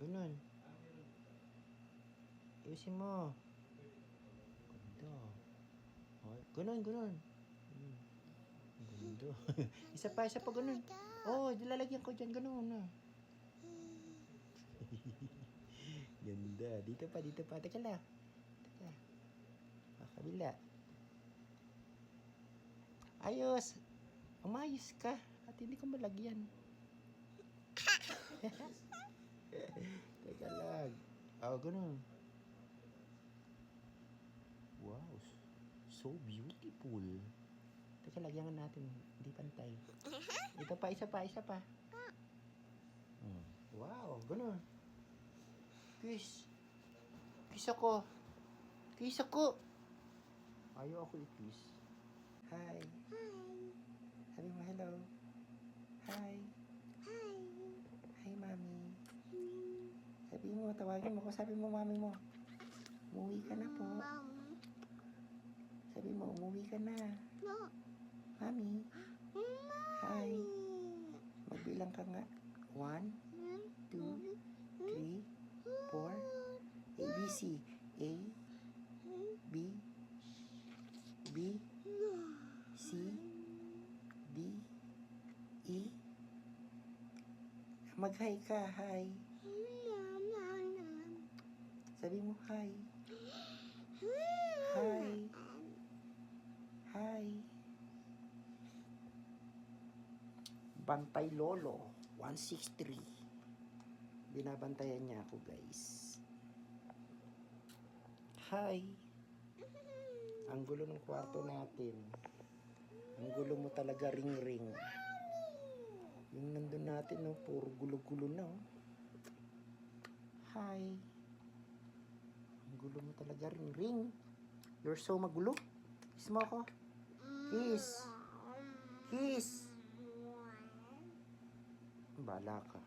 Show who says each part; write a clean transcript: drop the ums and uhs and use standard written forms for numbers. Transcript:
Speaker 1: Ganun. Ayusin mo. Ganda. Ay, ganun. Ganda. Isa pa, ganun. Oh, nilalagyan ko dyan, ganun. Ganda. Dito pa. Teka lang. Teka. Kabila. Ayos. Umayos ka. At hindi ko malagyan. Teka lang. Oh, ganun. Wow. So beautiful. Teka, lagyan natin. Hindi pantay. Ito pa, isa pa. Wow, ganun. Kiss. Kiss ako. Ayaw ako i-kiss. Hi. Sabi mo hello. Hi. Hi, mami. Sabi mo, tawagin mo ko. Sabi mo, mami mo. Umuwi ka na po. Sabi mo, umuwi ka na. Mami. Hi. Magbilang ka nga. 1, 2, 3, 4. ABC. A, B, C, D, E. Mag-hi ka. Hi. Sabi mo, hi. Hi. Bantay Lolo 163. Binabantayan niya ako, guys. Hi. Ang gulo ng kwarto natin. Ang gulo mo talaga, ring. Yung nandun natin, no, puro gulo-gulo na. Oh. Hi. Ang gulo mo talaga, ring. You're so magulo. Kiss mo ako. Kiss. Bala ka.